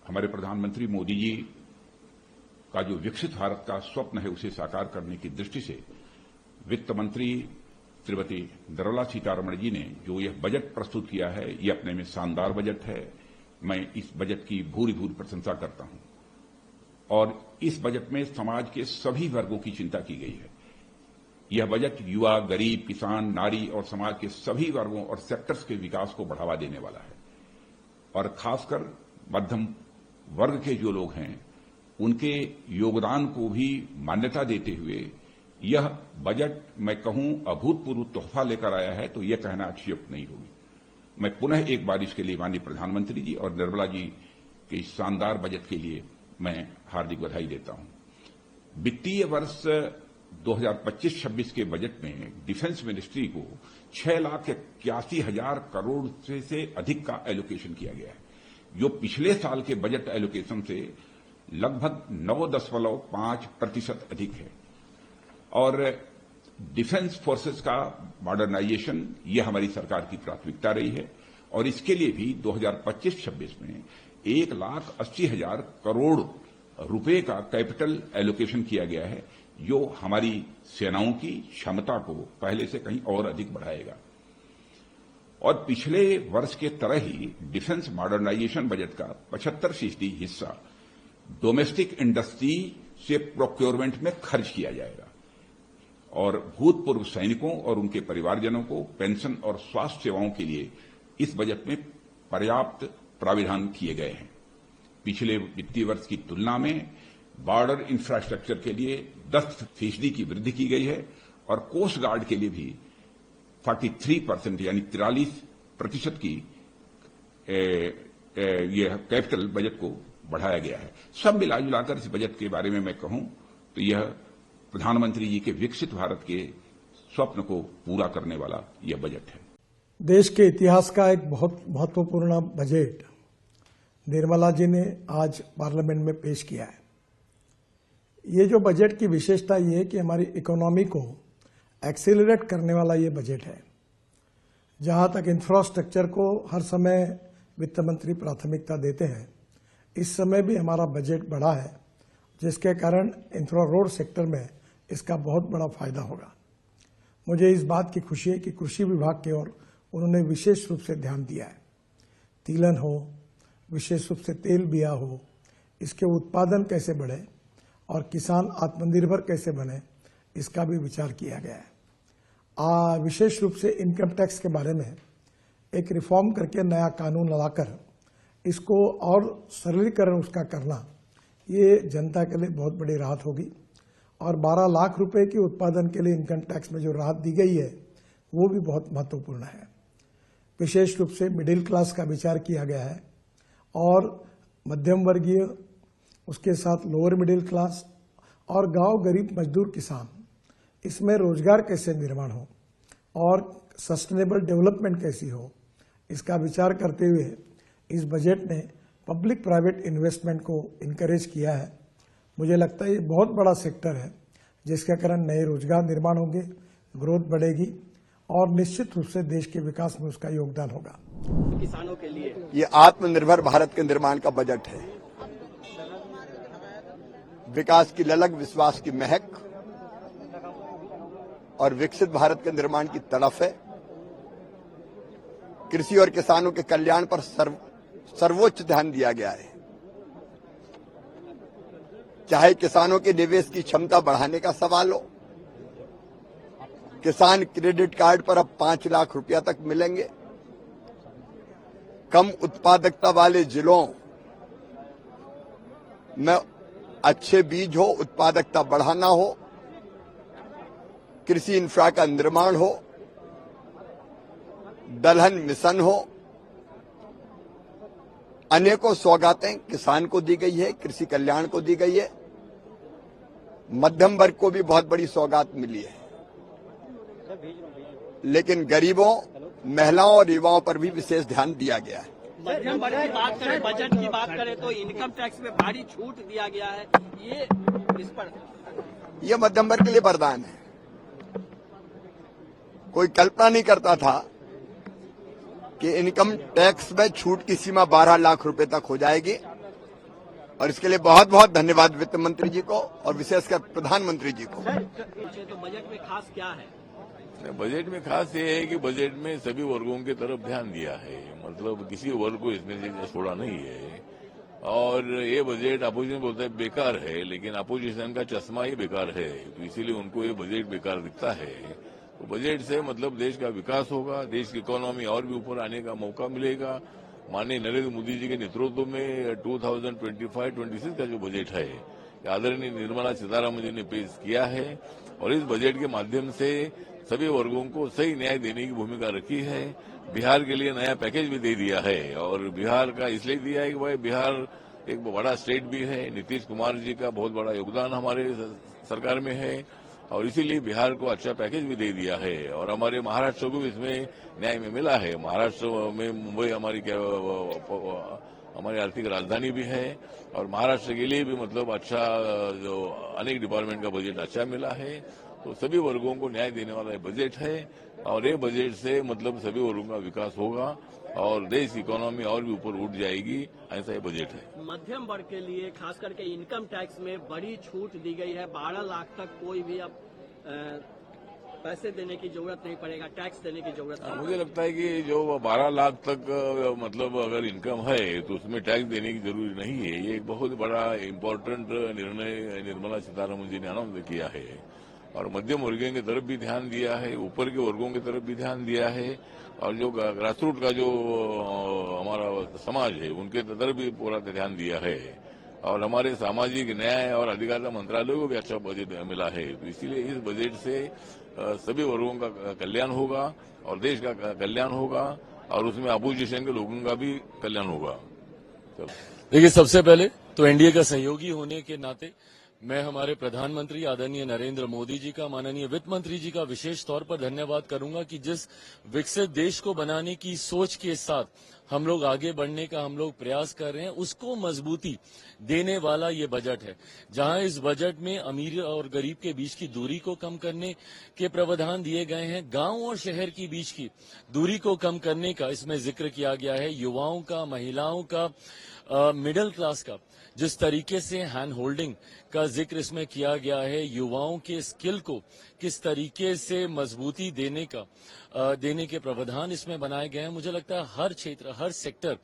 हमारे प्रधानमंत्री मोदी जी का जो विकसित भारत का स्वप्न है उसे साकार करने की दृष्टि से वित्त मंत्री श्रीमती निर्मला सीतारमण जी ने जो यह बजट प्रस्तुत किया है, यह अपने में शानदार बजट है। मैं इस बजट की भूरी भूरी प्रशंसा करता हूं और इस बजट में समाज के सभी वर्गों की चिंता की गई है। यह बजट युवा, गरीब, किसान, नारी और समाज के सभी वर्गों और सेक्टर्स के विकास को बढ़ावा देने वाला है और खासकर मध्यम वर्ग के जो लोग हैं उनके योगदान को भी मान्यता देते हुए यह बजट मैं कहूं अभूतपूर्व तोहफा लेकर आया है, तो यह कहना अतिशयोक्ति नहीं होगी। मैं पुनः एक बार इसके लिए माननीय प्रधानमंत्री जी और निर्मला जी के इस शानदार बजट के लिए मैं हार्दिक बधाई देता हूं। वित्तीय वर्ष 2025-26 के बजट में डिफेंस मिनिस्ट्री को 6,81,000 करोड़ से अधिक का एलोकेशन किया गया है, जो पिछले साल के बजट एलोकेशन से लगभग 9.5% अधिक है। और डिफेंस फोर्सेस का मॉडर्नाइजेशन यह हमारी सरकार की प्राथमिकता रही है और इसके लिए भी 2025-26 में 1,80,000 करोड़ रुपए का कैपिटल एलोकेशन किया गया है, जो हमारी सेनाओं की क्षमता को पहले से कहीं और अधिक बढ़ाएगा। और पिछले वर्ष के तरह ही डिफेंस मॉडर्नाइजेशन बजट का 75% हिस्सा डोमेस्टिक इंडस्ट्री से प्रोक्योरमेंट में खर्च किया जाएगा और भूतपूर्व सैनिकों और उनके परिवारजनों को पेंशन और स्वास्थ्य सेवाओं के लिए इस बजट में पर्याप्त प्राविधान किए गए हैं। पिछले वित्तीय वर्ष की तुलना में बॉर्डर इंफ्रास्ट्रक्चर के लिए 10% की वृद्धि की गई है और कोस्ट गार्ड के लिए भी 43% यानी 43% की यह कैपिटल बजट को बढ़ाया गया है। सब मिलाजुलाकर इस बजट के बारे में मैं कहूं तो यह प्रधानमंत्री जी के विकसित भारत के स्वप्न को पूरा करने वाला यह बजट है। देश के इतिहास का एक बहुत महत्वपूर्ण बजट निर्मला जी ने आज पार्लियामेंट में पेश किया है। ये जो बजट की विशेषता ये है कि हमारी इकोनॉमी को एक्सेलरेट करने वाला ये बजट है। जहां तक इंफ्रास्ट्रक्चर को हर समय वित्त मंत्री प्राथमिकता देते हैं, इस समय भी हमारा बजट बढ़ा है, जिसके कारण इंफ्रा रोड सेक्टर में इसका बहुत बड़ा फायदा होगा। मुझे इस बात की खुशी है कि कृषि विभाग की ओर उन्होंने विशेष रूप से ध्यान दिया है। तिलहन हो, विशेष रूप से तेल बिया हो, इसके उत्पादन कैसे बढ़े और किसान आत्मनिर्भर कैसे बने, इसका भी विचार किया गया है। विशेष रूप से इनकम टैक्स के बारे में एक रिफॉर्म करके नया कानून लाकर इसको और सरलीकरण उसका करना, ये जनता के लिए बहुत बड़ी राहत होगी। और 12 लाख रुपए की उत्पादन के लिए इनकम टैक्स में जो राहत दी गई है वो भी बहुत महत्वपूर्ण है। विशेष रूप से मिडिल क्लास का विचार किया गया है और मध्यम वर्गीय, उसके साथ लोअर मिडिल क्लास और गांव गरीब मजदूर किसान, इसमें रोजगार कैसे निर्माण हो और सस्टेनेबल डेवलपमेंट कैसी हो, इसका विचार करते हुए इस बजट ने पब्लिक प्राइवेट इन्वेस्टमेंट को इनकरेज किया है। मुझे लगता है ये बहुत बड़ा सेक्टर है जिसके कारण नए रोजगार निर्माण होंगे, ग्रोथ बढ़ेगी और निश्चित रूप से देश के विकास में उसका योगदान होगा। किसानों के लिए ये आत्मनिर्भर भारत के निर्माण का बजट है। विकास की ललक, विश्वास की महक और विकसित भारत के निर्माण की तड़फ है। कृषि और किसानों के कल्याण पर सर्वोच्च ध्यान दिया गया है। चाहे किसानों के निवेश की क्षमता बढ़ाने का सवाल हो, किसान क्रेडिट कार्ड पर अब 5 लाख रुपया तक मिलेंगे, कम उत्पादकता वाले जिलों में अच्छे बीज हो, उत्पादकता बढ़ाना हो, कृषि इंफ्रा का निर्माण हो, दलहन मिशन हो, अनेकों सौगातें किसान को दी गई है, कृषि कल्याण को दी गई है। मध्यम वर्ग को भी बहुत बड़ी सौगात मिली है, लेकिन गरीबों, महिलाओं और युवाओं पर भी विशेष ध्यान दिया गया है। मध्यम वर्ग की बात करें, बजट की बात करें तो इनकम टैक्स में भारी छूट दिया गया है, ये मध्यम वर्ग के लिए वरदान है। कोई कल्पना नहीं करता था कि इनकम टैक्स में छूट की सीमा 12 लाख रुपए तक हो जाएगी और इसके लिए बहुत बहुत धन्यवाद वित्त मंत्री जी को और विशेषकर प्रधानमंत्री जी को। तो बजट में खास क्या है? बजट में खास ये है कि बजट में सभी वर्गों की तरफ ध्यान दिया है, मतलब किसी वर्ग को इसमें से छोड़ा नहीं है। और ये बजट अपोजिशन बोलता है बेकार है, लेकिन अपोजिशन का चश्मा ही बेकार है, तो इसीलिए उनको ये बजट बेकार दिखता है। तो बजट से मतलब देश का विकास होगा, देश की इकोनॉमी और भी ऊपर आने का मौका मिलेगा। माननीय नरेंद्र मोदी जी के नेतृत्व में 2025-26 का जो बजट है आदरणीय निर्मला सीतारामन जी ने पेश किया है और इस बजट के माध्यम से सभी वर्गों को सही न्याय देने की भूमिका रखी है। बिहार के लिए नया पैकेज भी दे दिया है और बिहार का इसलिए दिया है कि भाई बिहार एक बड़ा स्टेट भी है, नीतीश कुमार जी का बहुत बड़ा योगदान हमारे सरकार में है और इसीलिए बिहार को अच्छा पैकेज भी दे दिया है। और हमारे महाराष्ट्र को भी इसमें न्याय में मिला है। महाराष्ट्र में मुंबई हमारी आर्थिक राजधानी भी है और महाराष्ट्र के लिए भी मतलब अच्छा जो अनेक डिपार्टमेंट का बजट अच्छा मिला है। तो सभी वर्गों को न्याय देने वाला ये बजट है और ये बजट से मतलब सभी वर्गों का विकास होगा और देश की इकोनॉमी और भी ऊपर उठ जाएगी, ऐसा ये बजट है। मध्यम वर्ग के लिए खास करके इनकम टैक्स में बड़ी छूट दी गई है। 12 लाख तक कोई भी अब पैसे देने की जरूरत नहीं पड़ेगा, टैक्स देने की जरूरत नहीं। मुझे लगता है कि जो 12 लाख तक मतलब अगर इनकम है तो उसमें टैक्स देने की जरूरी नहीं है। ये एक बहुत बड़ा इम्पोर्टेंट निर्णय निर्मला सीतारामन जी ने अनाउंस किया है और मध्यम वर्गों की तरफ भी ध्यान दिया है, ऊपर के वर्गों की तरफ भी ध्यान दिया है और जो ग्रासरूट का जो हमारा समाज है उनके तरफ भी पूरा ध्यान दिया है और हमारे सामाजिक न्याय और अधिकारिता मंत्रालय को भी अच्छा बजट मिला है। तो इसीलिए इस बजट से सभी वर्गों का कल्याण होगा और देश का कल्याण होगा और उसमें अपोजिशन के लोगों का भी कल्याण होगा। देखिए, सबसे पहले तो एनडीए का सहयोगी होने के नाते मैं हमारे प्रधानमंत्री आदरणीय नरेंद्र मोदी जी का, माननीय वित्त मंत्री जी का विशेष तौर पर धन्यवाद करूंगा कि जिस विकसित देश को बनाने की सोच के साथ हम लोग आगे बढ़ने का हम लोग प्रयास कर रहे हैं, उसको मजबूती देने वाला ये बजट है। जहां इस बजट में अमीर और गरीब के बीच की दूरी को कम करने के प्रावधान दिए गए हैं, गांव और शहर के बीच की दूरी को कम करने का इसमें जिक्र किया गया है, युवाओं का, महिलाओं का, मिडिल क्लास का जिस तरीके से हैंड होल्डिंग का जिक्र इसमें किया गया है, युवाओं के स्किल को किस तरीके से मजबूती देने के प्रावधान इसमें बनाए गए हैं। मुझे लगता है हर क्षेत्र, हर सेक्टर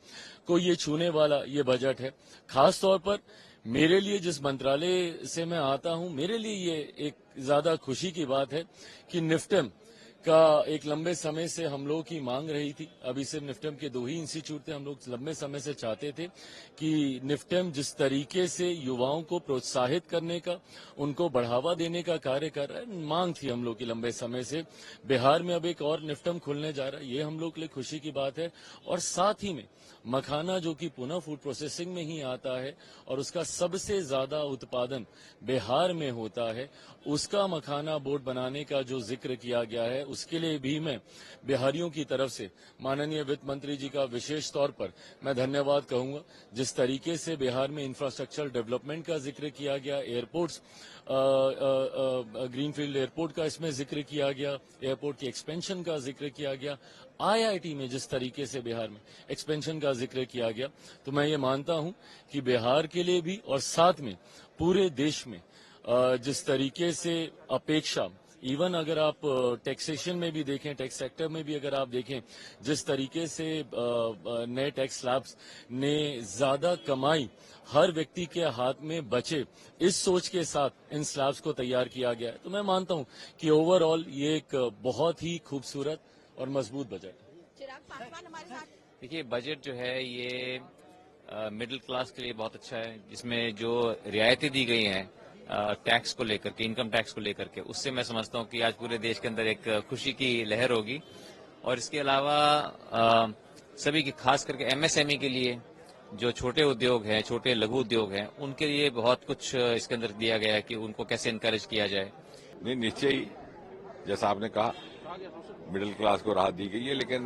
को ये छूने वाला ये बजट है। खास तौर पर मेरे लिए, जिस मंत्रालय से मैं आता हूं, मेरे लिए ये एक ज्यादा खुशी की बात है कि निफ्टेम का एक लंबे समय से हम लोगों की मांग रही थी। अभी सिर्फ निफ्टेम के 2 ही इंस्टीट्यूट थे, हम लोग लंबे समय से चाहते थे कि निफ्टेम जिस तरीके से युवाओं को प्रोत्साहित करने का, उनको बढ़ावा देने का कार्य कर रहा है, मांग थी हम लोग की लंबे समय से। बिहार में अब एक और निफ्टेम खुलने जा रहा है, ये हम लोग के लिए खुशी की बात है। और साथ ही में मखाना, जो कि पुनः फूड प्रोसेसिंग में ही आता है और उसका सबसे ज्यादा उत्पादन बिहार में होता है, उसका मखाना बोर्ड बनाने का जो जिक्र किया गया है, उसके लिए भी मैं बिहारियों की तरफ से माननीय वित्त मंत्री जी का विशेष तौर पर मैं धन्यवाद कहूंगा। जिस तरीके से बिहार में इंफ्रास्ट्रक्चर डेवलपमेंट का जिक्र किया गया, एयरपोर्ट्स, ग्रीनफील्ड एयरपोर्ट का इसमें जिक्र किया गया, एयरपोर्ट की एक्सपेंशन का जिक्र किया गया, आईआईटी में जिस तरीके से बिहार में एक्सपेंशन का जिक्र किया गया, तो मैं ये मानता हूं कि बिहार के लिए भी और साथ में पूरे देश में जिस तरीके से अपेक्षा, इवन अगर आप टैक्सेशन में भी देखें, टैक्स सेक्टर में भी अगर आप देखें, जिस तरीके से नए टैक्स स्लैब्स ने ज्यादा कमाई हर व्यक्ति के हाथ में बचे, इस सोच के साथ इन स्लैब्स को तैयार किया गया है। तो मैं मानता हूं कि ओवरऑल ये एक बहुत ही खूबसूरत और मजबूत बजट है। देखिए, बजट जो है ये मिडिल क्लास के लिए बहुत अच्छा है, जिसमें जो रियायतें दी गई हैं टैक्स को लेकर के, इनकम टैक्स को लेकर के, उससे मैं समझता हूं कि आज पूरे देश के अंदर एक खुशी की लहर होगी। और इसके अलावा सभी की, खास करके एमएसएमई के लिए, जो छोटे उद्योग हैं, छोटे लघु उद्योग हैं, उनके लिए बहुत कुछ इसके अंदर दिया गया है कि उनको कैसे इनकरेज किया जाए। नहीं, निश्चय ही जैसा आपने कहा मिडिल क्लास को राहत दी गई है, लेकिन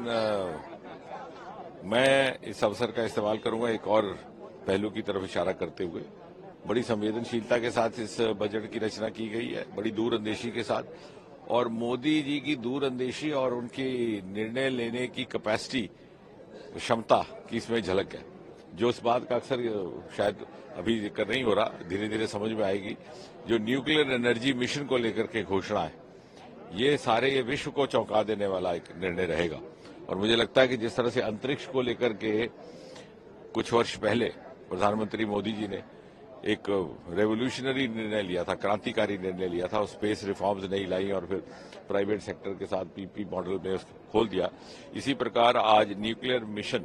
मैं इस अवसर का इस्तेमाल करूंगा एक और पहलू की तरफ इशारा करते हुए। बड़ी संवेदनशीलता के साथ इस बजट की रचना की गई है, बड़ी दूरअंदेशी के साथ, और मोदी जी की दूरअंदेशी और उनकी निर्णय लेने की कैपेसिटी, क्षमता की इसमें झलक है। जो इस बात का अक्सर शायद अभी जिक्र नहीं हो रहा, धीरे धीरे समझ में आएगी, जो न्यूक्लियर एनर्जी मिशन को लेकर के घोषणा है, ये सारे ये विश्व को चौंका देने वाला एक निर्णय रहेगा। और मुझे लगता है कि जिस तरह से अंतरिक्ष को लेकर के कुछ वर्ष पहले प्रधानमंत्री मोदी जी ने एक रेवोल्यूशनरी निर्णय लिया था, क्रांतिकारी निर्णय लिया था, स्पेस रिफॉर्म्स नहीं लाई और फिर प्राइवेट सेक्टर के साथ पीपी मॉडल में उसको खोल दिया। इसी प्रकार आज न्यूक्लियर मिशन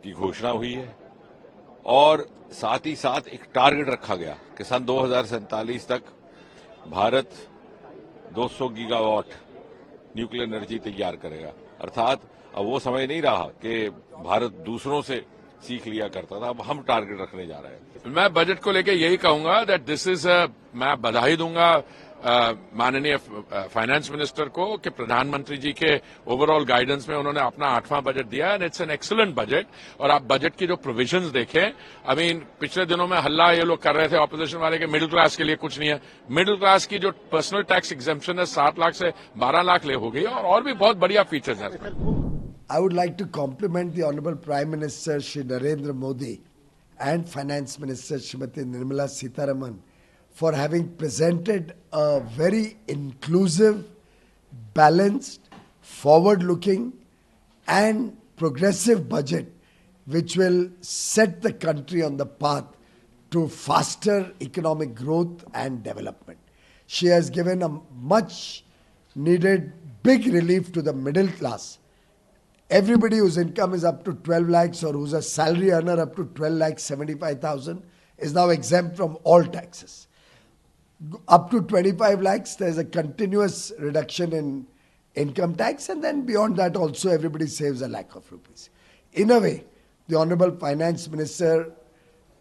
की घोषणा हुई है और साथ ही साथ एक टारगेट रखा गया कि सन 2047 तक भारत 200 गीगावाट न्यूक्लियर एनर्जी तैयार करेगा। अर्थात अब वो समय नहीं रहा कि भारत दूसरों से सीख लिया करता था, अब हम टारगेट रखने जा रहे हैं। मैं बजट को लेकर यही कहूंगा दैट दिस इज मैं बधाई दूंगा माननीय फाइनेंस मिनिस्टर को कि प्रधानमंत्री जी के ओवरऑल गाइडेंस में उन्होंने अपना 8वां बजट दिया and it's an excellent budget. और आप बजट की जो प्रोविजंस देखें, आई मीन पिछले दिनों में हल्ला ये लोग कर रहे थे ऑपोजिशन वाले के मिडिल क्लास के लिए कुछ नहीं है। मिडिल क्लास की जो पर्सनल टैक्स एग्जेम्पशन है 7 लाख से 12 लाख ले हो गई और भी बहुत बढ़िया फीचर्स हैं। I would like to compliment the Honorable Prime Minister Shri Narendra Modi and Finance Minister Srimati Nirmala Sitharaman for having presented a very inclusive, balanced, forward-looking and progressive budget which will set the country on the path to faster economic growth and development. She has given a much needed big relief to the middle class. Everybody whose income is up to 12 lakhs or who's a salary earner up to 12 lakhs 75,000 is now exempt from all taxes. Up to 25 lakhs, there's a continuous reduction in income tax, and then beyond that also everybody saves a lakh of rupees. In a way, the Honorable Finance Minister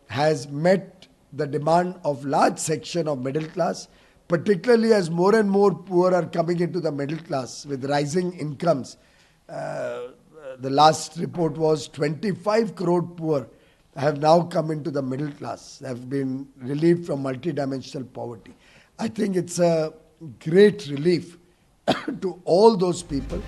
has met the demand of large section of middle class, particularly as more and more poor are coming into the middle class with rising incomes. The last report was 25 crore poor have now come into the middle class, have been relieved from multidimensional poverty. I think it's a great relief to all those people.